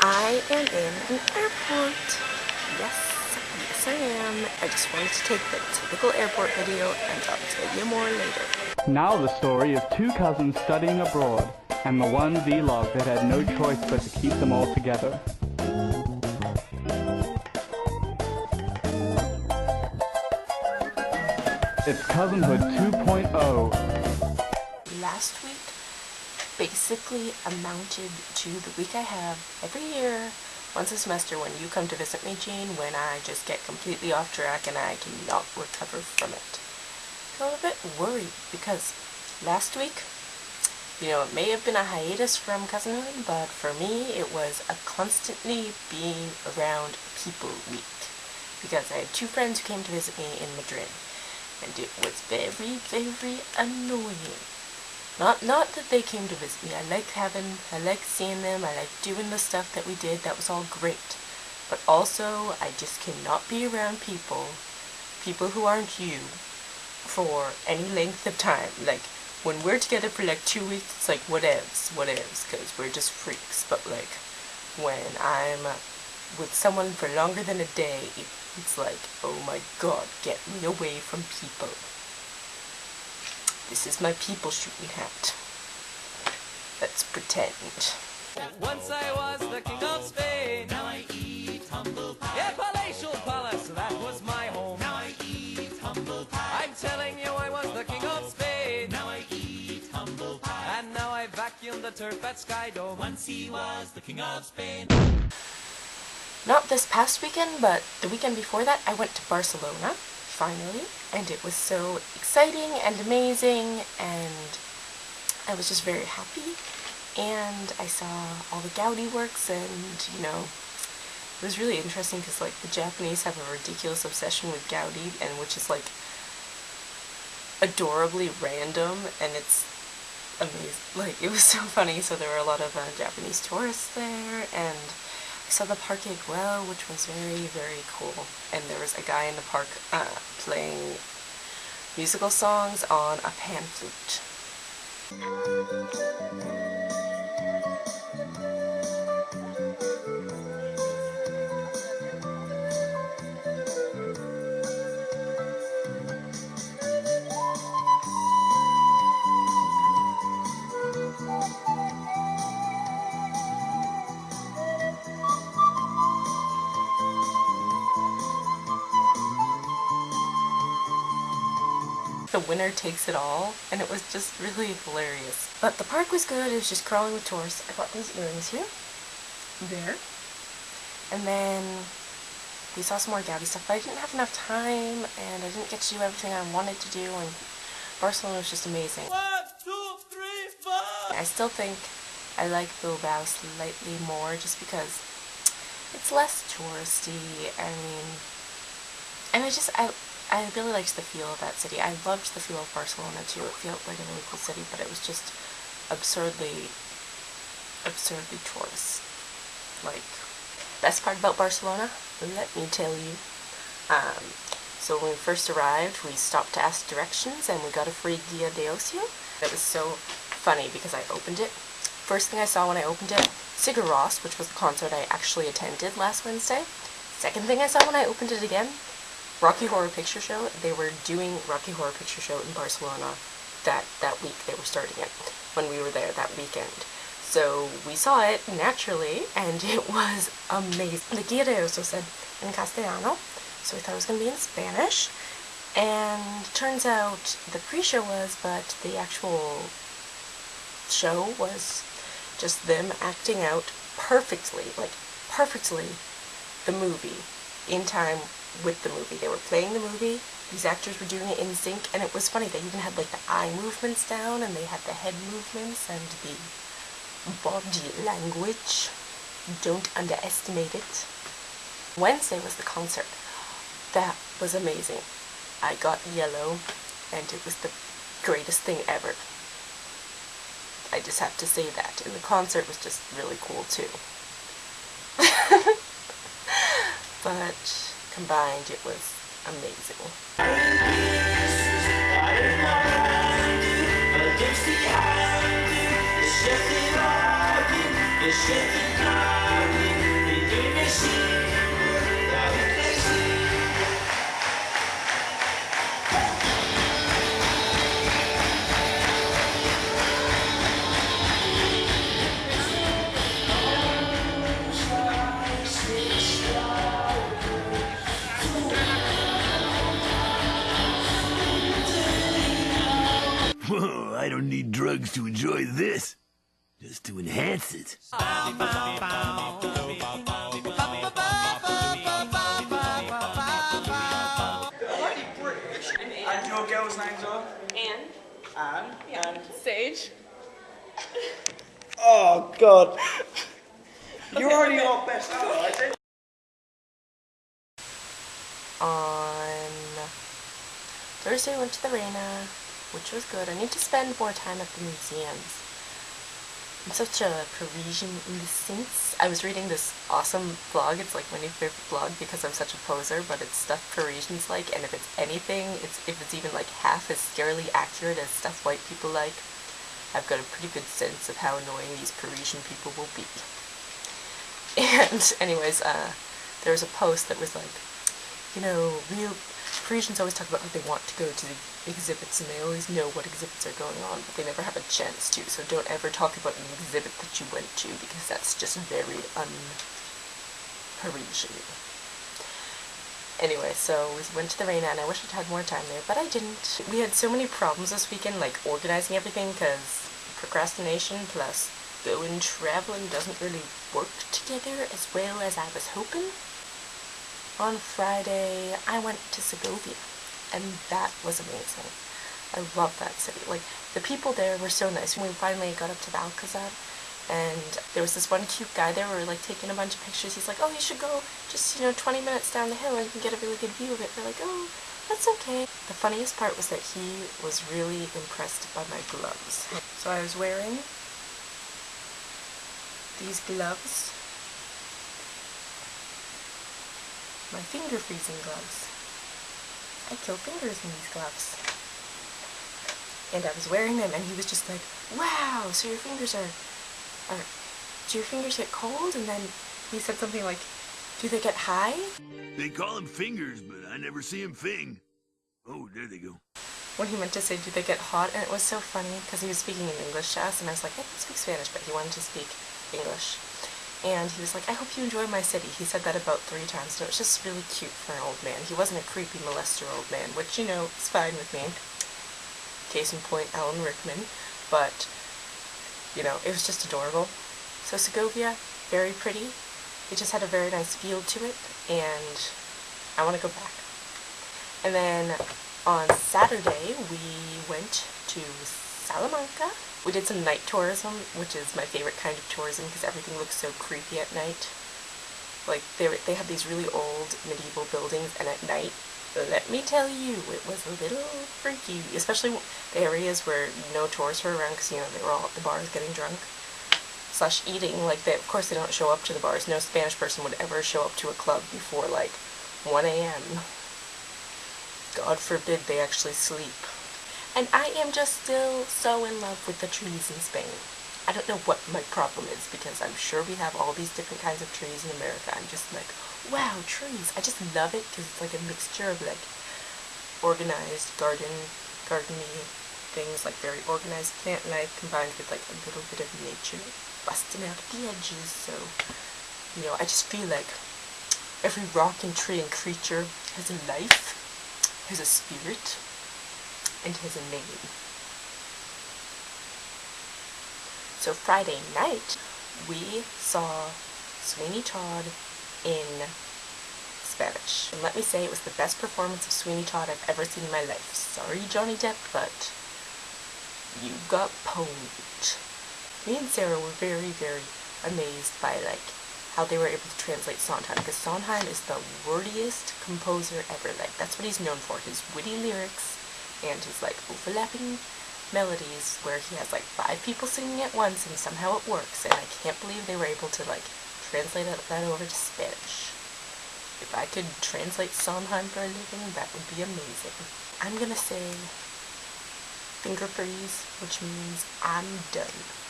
I am in an airport. Yes, I am. I just wanted to take the typical airport video, and I'll tell you more later. Now the story is two cousins studying abroad, and the one vlog that had no choice but to keep them all together. It's Cousinhood 2.0. Last week basically amounted to the week I have every year, once a semester, when you come to visit me, Jean, when I just get completely off track and I cannot recover from it. So I'm a bit worried because last week, it may have been a hiatus from Cousinhood, but for me it was a constantly being around people week. Because I had two friends who came to visit me in Madrid, and it was very, very annoying. Not that they came to visit me. I like seeing them, I like doing the stuff that we did, that was all great. But also, I just cannot be around people who aren't you, for any length of time. Like, when we're together for like 2 weeks, it's like, whatevs, because we're just freaks. But like, when I'm with someone for longer than a day, it's like, oh my god, get me away from people. This is my people shooting hat. Let's pretend. Once I was the king of Spain. Now I eat humble pie. Yeah, palatial palace, that was my home. Now I eat humble pie. I'm telling you, I was the king of Spain. Now I eat humble pie. And now I vacuum the turf at Skydome. Once he was the king of Spain. Not this past weekend, but the weekend before that, I went to Barcelona, finally, and it was so exciting and amazing, and I was just very happy, and I saw all the Gaudi works, and, it was really interesting because, like, the Japanese have a ridiculous obsession with Gaudi, and which is, like, adorably random, and it's amazing. Like, it was so funny. So there were a lot of Japanese tourists there, and I saw the Parque Güell, which was very, very cool. And there was a guy in the park playing musical songs on a pan flute. The winner takes it all, and it was just really hilarious. But the park was good. It was just crawling with tourists. I got these earrings here, there, and then we saw some more Gaudi stuff, but I didn't have enough time, and I didn't get to do everything I wanted to do, and Barcelona was just amazing. 1, 2, 3, 4. I still think I like Bilbao slightly more, just because it's less touristy. I mean, and I really liked the feel of that city. I loved the feel of Barcelona too. It felt like a really cool city, but it was just absurdly tourist. Like, best part about Barcelona, let me tell you. So when we first arrived, we stopped to ask directions, and we got a free Guia de Ocio. It was so funny because I opened it. First thing I saw when I opened it, Sigur Ros, which was the concert I actually attended last Wednesday. Second thing I saw when I opened it again, Rocky Horror Picture Show. They were doing Rocky Horror Picture Show in Barcelona that week. They were starting it when we were there that weekend. So we saw it naturally, and it was amazing. The Guia de Ocio said in Castellano, so we thought it was going to be in Spanish. And turns out the pre-show was, but the actual show was just them acting out perfectly, the movie in time with the movie. They were playing the movie, these actors were doing it in sync, and it was funny. They even had like the eye movements down, and they had the head movements and the body language. Don't underestimate it. Wednesday was the concert. That was amazing. I got yellow, and it was the greatest thing ever. I just have to say that. And the concert was just really cool too. But combined, it was amazing. Whoa, I don't need drugs to enjoy this. Just to enhance it. And your girls' names are? Anne. Anne. And Sage. oh God. You're already our best ally. On Thursday, I went to the Reina, which was good. I need to spend more time at the museums. I'm such a Parisian in this sense. I was reading this awesome blog. It's like my new favorite blog because I'm such a poser, but it's stuff Parisians like, and if it's anything, if it's even like half as scarily accurate as stuff white people like, I've got a pretty good sense of how annoying these Parisian people will be. And anyways, there was a post that was like, you know, real Parisians always talk about how they want to go to the exhibits and they always know what exhibits are going on, but they never have a chance to, so don't ever talk about an exhibit that you went to because that's just very un-Parisian. Anyway, so we went to the Reina and I wish I'd had more time there, but I didn't. We had so many problems this weekend, like organizing everything, because procrastination plus going traveling doesn't really work together as well as I was hoping. On Friday, I went to Segovia, and that was amazing. I love that city. Like, the people there were so nice. When we finally got up to the Alcazar, and there was this one cute guy there, we were like taking a bunch of pictures. He's like, oh, you should go just, 20 minutes down the hill and you can get a really good view of it. We're like, oh, that's okay. The funniest part was that he was really impressed by my gloves. So I was wearing these gloves. My finger freezing gloves. I kill fingers in these gloves. And I was wearing them and he was just like, wow, so your fingers do your fingers get cold? And then he said something like, do they get high? They call them fingers, but I never see them fing. Oh, there they go. When he meant to say, do they get hot? And it was so funny because he was speaking in English to us and I was like, I can speak Spanish, but he wanted to speak English. And he was like, I hope you enjoy my city. He said that about 3 times, and it was just really cute for an old man. He wasn't a creepy molester old man, which, is fine with me. Case in point, Alan Rickman. But, it was just adorable. So Segovia, very pretty. It just had a very nice feel to it, and I want to go back. And then on Saturday, we went to Salamanca. We did some night tourism, which is my favorite kind of tourism because everything looks so creepy at night. Like, they had these really old medieval buildings, and at night, let me tell you, it was a little freaky, especially the areas where no tourists were around because, they were all at the bars getting drunk. / eating. Like, of course they don't show up to the bars. No Spanish person would ever show up to a club before, 1 a.m. God forbid they actually sleep. And I am just still so in love with the trees in Spain. I don't know what my problem is because I'm sure we have all these different kinds of trees in America. I'm just like, wow, trees. I just love it because it's like a mixture of organized garden-y things, like very organized plant life combined with a little bit of nature busting out the edges. So, I just feel like every rock and tree and creature has a life, has a spirit, and has a name. So Friday night, we saw Sweeny Todd in Spanish. And let me say, it was the best performance of Sweeny Todd I've ever seen in my life. Sorry, Johnny Depp, but you got pwned. Me and Sarah were very, very amazed by, how they were able to translate Sondheim, because Sondheim is the wordiest composer ever. That's what he's known for, his witty lyrics and his, overlapping melodies where he has, 5 people singing at once and somehow it works, and I can't believe they were able to, translate that over to Spanish. If I could translate Sondheim for a living, that would be amazing. I'm gonna say finger freeze, which means I'm done.